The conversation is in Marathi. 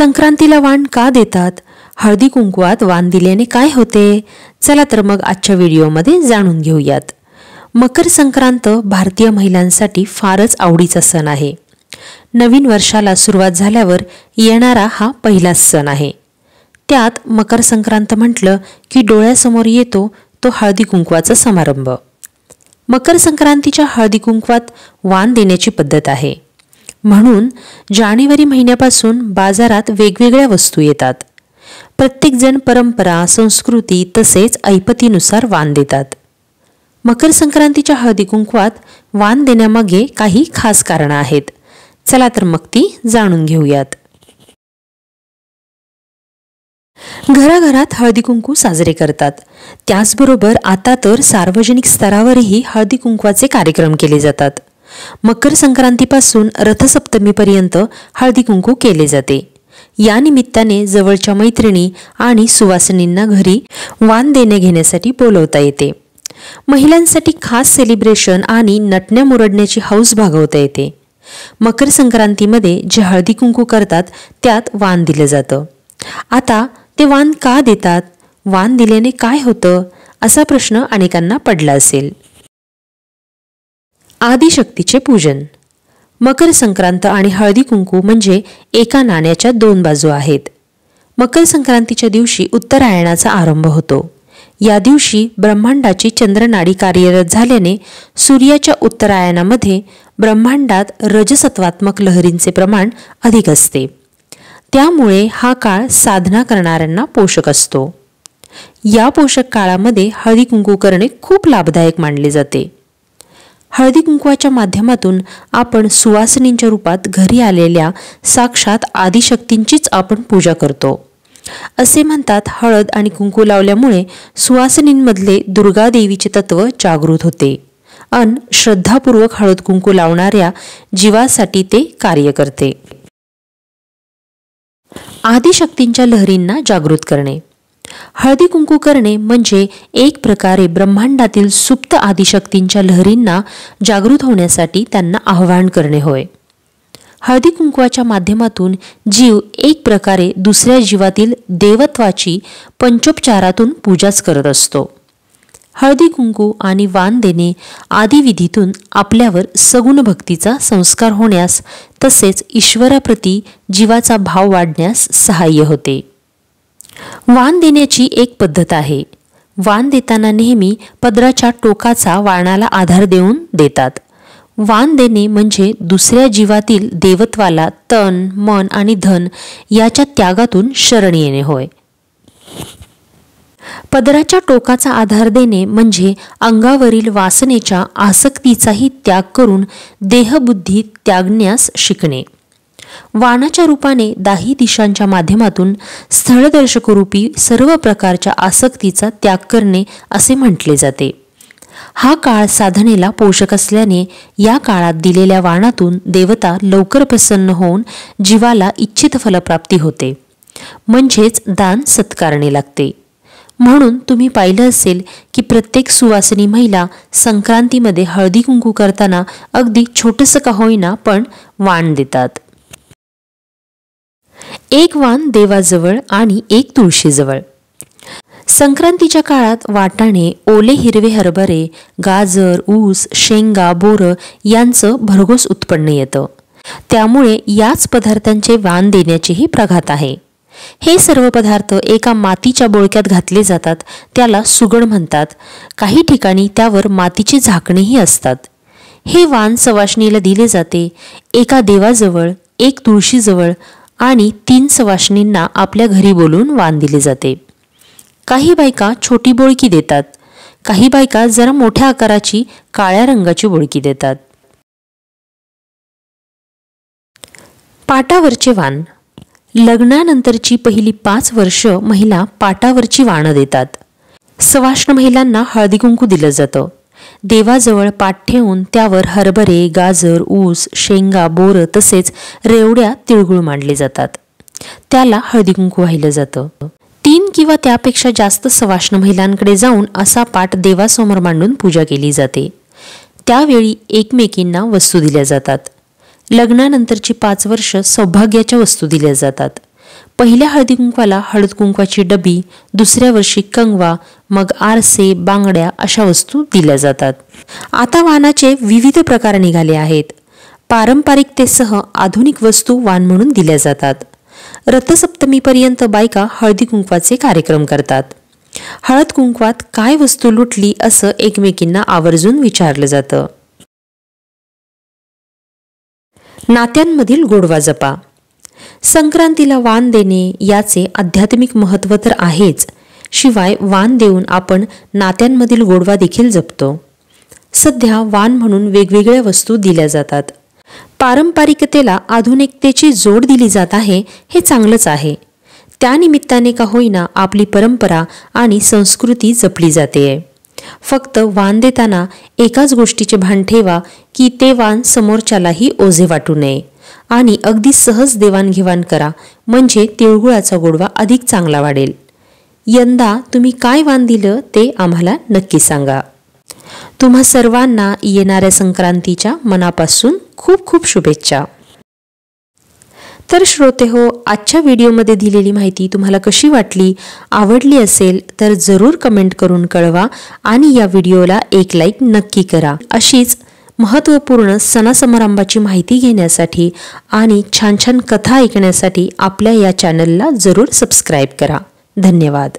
संक्रांतीला वाण का देतात? हळदी कुंकवात वाण दिल्याने काय होते? चला तर मग आजच्या व्हिडिओमध्ये जाणून घेऊयात. मकर संक्रांत भारतीय महिलांसाठी फारच आवडीचा सण आहे. नवीन वर्षाला सुरुवात झाल्यावर येणारा हा पहिलाच सण आहे. त्यात मकर संक्रांत म्हटलं की डोळ्यासमोर येतो तो हळदी कुंकवाचा समारंभ. मकर संक्रांतीच्या हळदी कुंकवात वाण देण्याची पद्धत आहे. म्हणून जानेवारी महिन्यापासून बाजारात वेगवेगळ्या वस्तू येतात. प्रत्येकजण परंपरा, संस्कृती तसेच ऐपतीनुसार वाण देतात. मकर संक्रांतीच्या हळदी कुंकवात वाण देण्यामागे काही खास कारणं आहेत. चला तर मग ती जाणून घेऊयात. घराघरात हळदी कुंकू साजरे करतात. त्याचबरोबर आता तर सार्वजनिक स्तरावरही हळदी कुंकवाचे कार्यक्रम केले जातात. मकर संक्रांतीपासून रथसप्तमीपर्यंत हळदी कुंकू केले जाते. या निमित्ताने जवळच्या मैत्रिणी आणि सुवासिनींना घरी वाण देणे घेण्यासाठी बोलवता येते. महिलांसाठी खास सेलिब्रेशन आणि नटण्या मुरडण्याची हौस भागवता येते. मकर संक्रांतीमध्ये जे हळदी कुंकू करतात त्यात वाण दिलं जातं. आता ते वाण का देतात? वाण दिल्याने काय होतं? असा प्रश्न अनेकांना पडला असेल. आदिशक्तीचे पूजन. मकर संक्रांत आणि हळदी कुंकू म्हणजे एका नाण्याच्या दोन बाजू आहेत. मकर संक्रांतीच्या दिवशी उत्तरायणाचा आरंभ होतो. या दिवशी ब्रह्मांडाची चंद्रनाडी कार्यरत झाल्याने सूर्याच्या उत्तरायणामध्ये ब्रह्मांडात रजसत्वात्मक लहरींचे प्रमाण अधिक असते. त्यामुळे हा काळ साधना करणाऱ्यांना पोषक असतो. या पोषक काळामध्ये हळदी कुंकू करणे खूप लाभदायक मानले जाते. हळदी कुंकवाच्या माध्यमातून आपण सुवासिनींच्या रूपात घरी आलेल्या साक्षात आदिशक्तींचीच आपण पूजा करतो. असे म्हणतात, हळद आणि कुंकू लावल्यामुळे सुवासिनींमधले दुर्गादेवीचे तत्व जागृत होते अन श्रद्धापूर्वक हळद कुंकू लावणाऱ्या जीवासाठी ते कार्य करते. आदिशक्तींच्या लहरींना जागृत करणे. हळदी कुंकू करणे म्हणजे एक प्रकारे ब्रह्मांडातील सुप्त आदिशक्तींच्या लहरींना जागृत होण्यासाठी त्यांना आवाहन करणे होय. हळदी कुंकवाच्या माध्यमातून जीव एक प्रकारे दुसऱ्या जीवातील देवत्वाची पंचोपचारातून पूजाच करत असतो. हळदी कुंकू आणि वाण देणे आदी विधीतून आपल्यावर सगुण भक्तीचा संस्कार होण्यास तसेच ईश्वराप्रती जीवाचा भाव वाढण्यास सहाय्य होते. वाण देण्याची एक पद्धत आहे. वाण देताना नेहमी पदराच्या टोकाचा वाणाला आधार देऊन देतात. वाण देणे म्हणजे दुसऱ्या जीवातील देवत्वाला तन, मन आणि धन याच्या त्यागातून शरण येणे होय. पदराच्या टोकाचा आधार देणे म्हणजे अंगावरील वासनेच्या आसक्तीचाही त्याग करून देहबुद्धी त्यागण्यास शिकणे. वाणाच्या रूपाने दाही दिशांच्या माध्यमातून स्थळदर्शकरूपी सर्व प्रकारच्या आसक्तीचा त्याग करणे असे म्हटले जाते. हा काळ साधनेला पोषक असल्याने या काळात दिलेल्या वाणातून देवता लवकर प्रसन्न होऊन जीवाला इच्छित फलप्राप्ती होते. म्हणजेच दान सत्कारणे लागते. म्हणून तुम्ही पाहिलं असेल की प्रत्येक सुवासिनी महिला संक्रांतीमध्ये हळदी कुंकू करताना अगदी छोटंसं का होईना पण वाण देतात. एक वाण देवाजवळ आणि एक तुळशीजवळ. संक्रांतीच्या काळात वाटाणे, ओले हिरवे हरभरे, गाजर, ऊस, शेंगा, बोरं यांचं भरघोस उत्पन्न येतं. त्यामुळे याच पदार्थांचे वाण देण्याचीही प्रघात आहे. हे सर्व पदार्थ एका मातीच्या बोळक्यात घातले जातात. त्याला सुगड म्हणतात. काही ठिकाणी त्यावर मातीची झाकणेही असतात. हे वाण सवाष्णीला दिले जाते. एका देवाजवळ, एक तुळशीजवळ आणि 3 सवाष्णींना आपल्या घरी बोलून वाण दिले जाते. काही बायका छोटी बोळकी देतात. काही बायका जरा मोठ्या आकाराची काळ्या रंगाची बोळकी देतात. पाटावरचे वाण. लग्नानंतरची पहिली 5 वर्ष महिला पाटावरची वाणं देतात. सवाष्ण महिलांना हळदी कुंकू दिलं जातं. देवाजवळ पाट ठेवून त्यावर हरभरे, गाजर, ऊस, शेंगा, बोरं तसेच रेवड्या, तिळगुळ मांडले जातात. त्याला हळदी कुंकू वाहिलं जातं. 3 किंवा त्यापेक्षा जास्त सवाष्ण महिलांकडे जाऊन असा पाट देवासमोर मांडून पूजा केली जाते. त्यावेळी एकमेकींना वस्तू दिल्या जातात. लग्नानंतरची 5 वर्ष सौभाग्याच्या वस्तू दिल्या जातात. पहिल्या हळदी कुंकवाला हळद कुंकवाची डबी, दुसऱ्या वर्षी कंगवा, मग आरसे, बांगड्या अशा वस्तू दिल्या जातात. आता वाणाचे विविध प्रकार निघाले आहेत. पारंपरिकतेसह आधुनिक वस्तू वाण म्हणून दिल्या जातात. रथसप्तमीपर्यंत बायका हळदी कुंकवाचे कार्यक्रम करतात. हळद कुंकवात काय वस्तू लुटली असं एकमेकींना आवर्जून विचारलं जातं. नात्यांमधील गोडवा जपा. संक्रांतीला वाण देणे याचे आध्यात्मिक महत्त्व तर आहेच, शिवाय वाण देऊन आपण नात्यांमधील गोडवा देखील जपतो. सध्या वाण म्हणून वेगवेगळ्या वस्तू दिल्या जातात. पारंपरिकतेला आधुनिकतेची जोड दिली जात आहे, हे चांगलंच आहे. त्यानिमित्ताने का होईना आपली परंपरा आणि संस्कृती जपली जाते. फक्त वाण देताना एकाच गोष्टीचे भान ठेवा की ते वाण समोरच्यालाही ओझे वाटू नये आणि अगदी सहज देवाणघेवाण करा, म्हणजे तिळगुळाचा गोडवा अधिक चांगला वाढेल. यंदा तुम्ही काय वाण दिलं ते आम्हाला नक्की सांगा. तुम्हा सर्वांना येणाऱ्या संक्रांतीच्या मनापासून खूप खूप शुभेच्छा. तर श्रोते हो, आजच्या व्हिडिओमध्ये दिलेली माहिती तुम्हाला कशी वाटली? आवडली असेल तर जरूर कमेंट करून कळवा आणि या व्हिडिओला एक लाईक नक्की करा. अशीच महत्त्वपूर्ण सणासमारंभाची माहिती घेण्यासाठी आणि छान छान कथा ऐकण्यासाठी आपल्या या चॅनलला जरूर सबस्क्राईब करा. धन्यवाद.